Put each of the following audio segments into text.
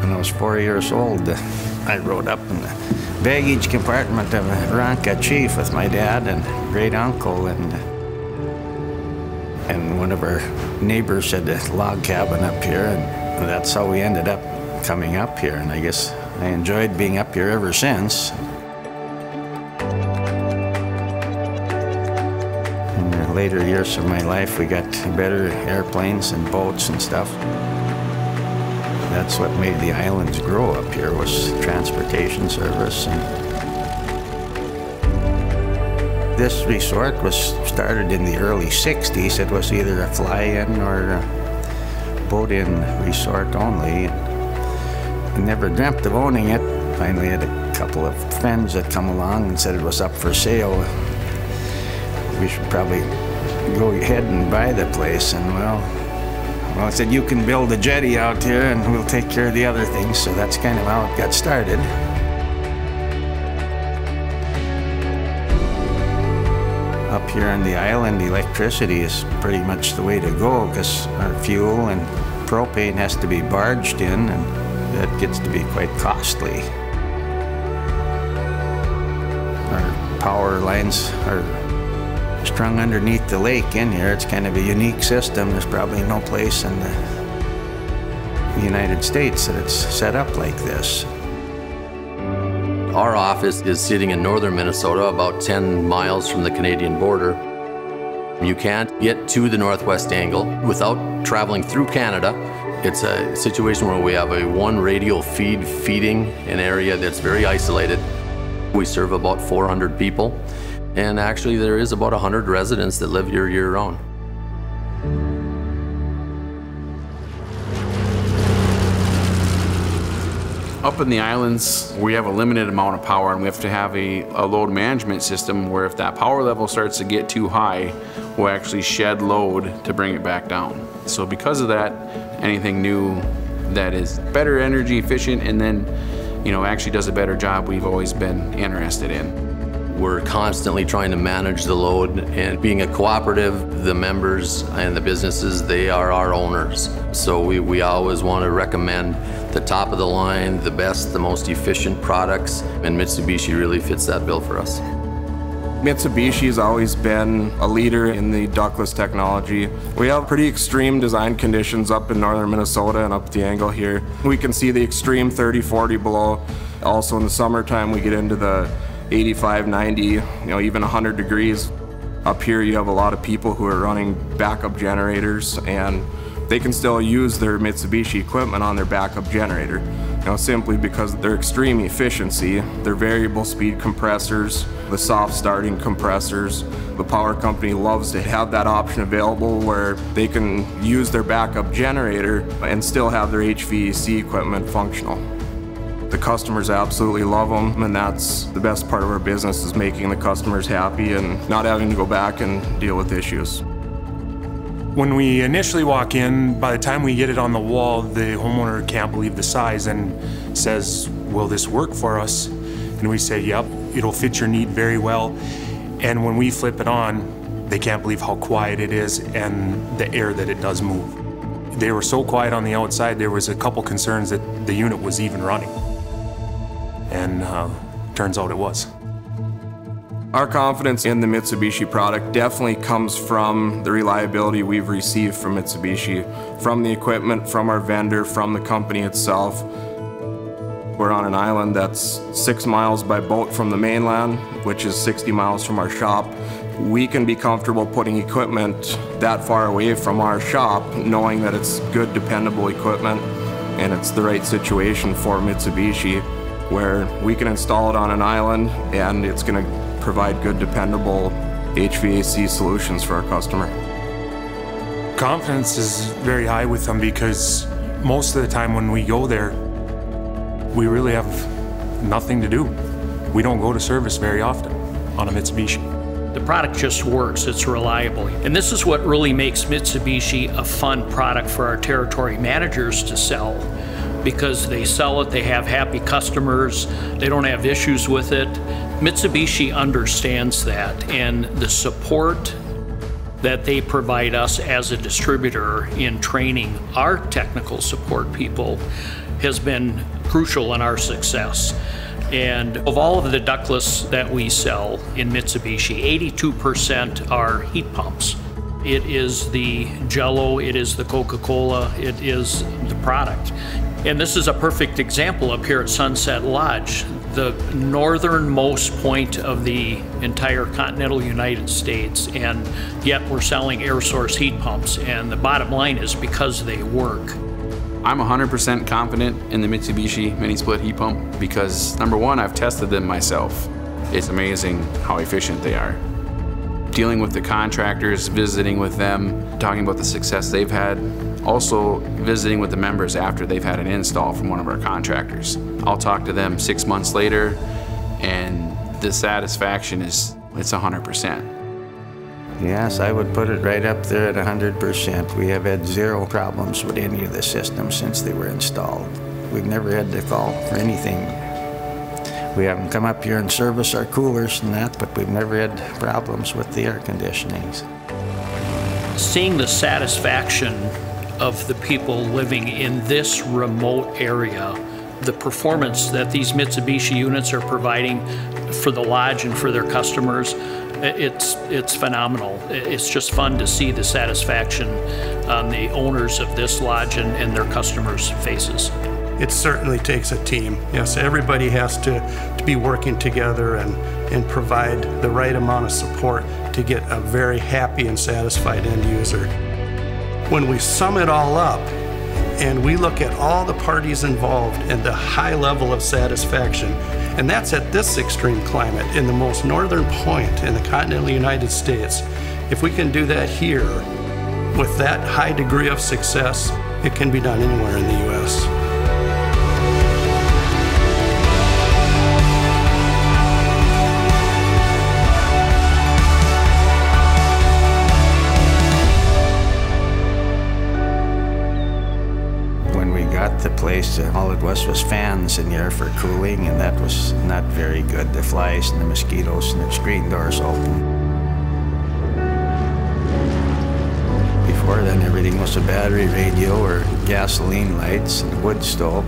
When I was 4 years old, I rode up in the baggage compartment of a Ronca Chief with my dad and great uncle, and one of our neighbors had a log cabin up here, and that's how we ended up coming up here. And I guess I enjoyed being up here ever since. In the later years of my life, we got better airplanes and boats and stuff. That's what made the islands grow up here, was transportation service. And this resort was started in the early 60s. It was either a fly-in or a boat-in resort only. I never dreamt of owning it. Finally had a couple of friends that come along and said it was up for sale. We should probably go ahead and buy the place. And well, I said, you can build a jetty out here and we'll take care of the other things. So that's kind of how it got started. Up here on the island, electricity is pretty much the way to go, because our fuel and propane has to be barged in, and that gets to be quite costly. Our power lines are strung underneath the lake in here. It's kind of a unique system. There's probably no place in the United States that it's set up like this. Our office is sitting in northern Minnesota, about 10 miles from the Canadian border. You can't get to the Northwest Angle without traveling through Canada. It's a situation where we have a one radial feed feeding an area that's very isolated. We serve about 400 people. And actually, there is about 100 residents that live here year-round. Up in the islands, we have a limited amount of power, and we have to have a load management system where if that power level starts to get too high, we'll actually shed load to bring it back down. So because of that, anything new that is better energy efficient and then, actually does a better job, we've always been interested in. We're constantly trying to manage the load, and being a cooperative, the members and the businesses, they are our owners. So we always want to recommend the top of the line, the best, the most efficient products, and Mitsubishi really fits that bill for us. Mitsubishi has always been a leader in the ductless technology. We have pretty extreme design conditions up in northern Minnesota and up the angle here. We can see the extreme 30, 40 below. Also in the summertime, we get into the 85, 90, even 100 degrees. Up here you have a lot of people who are running backup generators, and they can still use their Mitsubishi equipment on their backup generator. Simply because of their extreme efficiency, their variable speed compressors, the soft starting compressors. The power company loves to have that option available where they can use their backup generator and still have their HVAC equipment functional. The customers absolutely love them, and that's the best part of our business, is making the customers happy and not having to go back and deal with issues. When we initially walk in, by the time we get it on the wall, the homeowner can't believe the size and says, will this work for us? And we say, yep, it'll fit your need very well. And when we flip it on, they can't believe how quiet it is and the air that it does move. They were so quiet on the outside, there was a couple concerns that the unit was even running. And turns out it was. Our confidence in the Mitsubishi product definitely comes from the reliability we've received from Mitsubishi, from the equipment, from our vendor, from the company itself. We're on an island that's 6 miles by boat from the mainland, which is 60 miles from our shop. We can be comfortable putting equipment that far away from our shop, knowing that it's good, dependable equipment, and it's the right situation for Mitsubishi, where we can install it on an island and it's going to provide good, dependable HVAC solutions for our customer. Confidence is very high with them because most of the time when we go there, we really have nothing to do. We don't go to service very often on a Mitsubishi. The product just works, it's reliable. And this is what really makes Mitsubishi a fun product for our territory managers to sell, because they sell it, they have happy customers, they don't have issues with it. Mitsubishi understands that, and the support that they provide us as a distributor in training our technical support people has been crucial in our success. And of all of the ductless that we sell in Mitsubishi, 82% are heat pumps. It is the Jello, it is the Coca-Cola, it is the product. And this is a perfect example up here at Sunset Lodge, the northernmost point of the entire continental United States, and yet we're selling air source heat pumps. And the bottom line is because they work. I'm 100% confident in the Mitsubishi mini split heat pump because number one, I've tested them myself. It's amazing how efficient they are. Dealing with the contractors, visiting with them, talking about the success they've had, also visiting with the members after they've had an install from one of our contractors. I'll talk to them 6 months later and the satisfaction it's 100%. Yes, I would put it right up there at 100%. We have had zero problems with any of the systems since they were installed. We've never had to call for anything. We haven't come up here and service our coolers and that, but we've never had problems with the air conditionings. Seeing the satisfaction of the people living in this remote area, the performance that these Mitsubishi units are providing for the lodge and for their customers, it's phenomenal. It's just fun to see the satisfaction on the owners of this lodge and their customers' faces. It certainly takes a team. Yes, everybody has to be working together and provide the right amount of support to get a very happy and satisfied end user. When we sum it all up and we look at all the parties involved and the high level of satisfaction, and that's at this extreme climate in the most northern point in the continental United States. If we can do that here with that high degree of success, it can be done anywhere in the U.S. The place, all it was fans in here for cooling, and that was not very good. The flies and the mosquitoes and the screen doors open. Before then, everything was a battery radio or gasoline lights and a wood stove.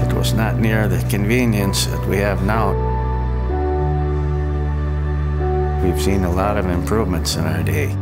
It was not near the convenience that we have now. We've seen a lot of improvements in our day.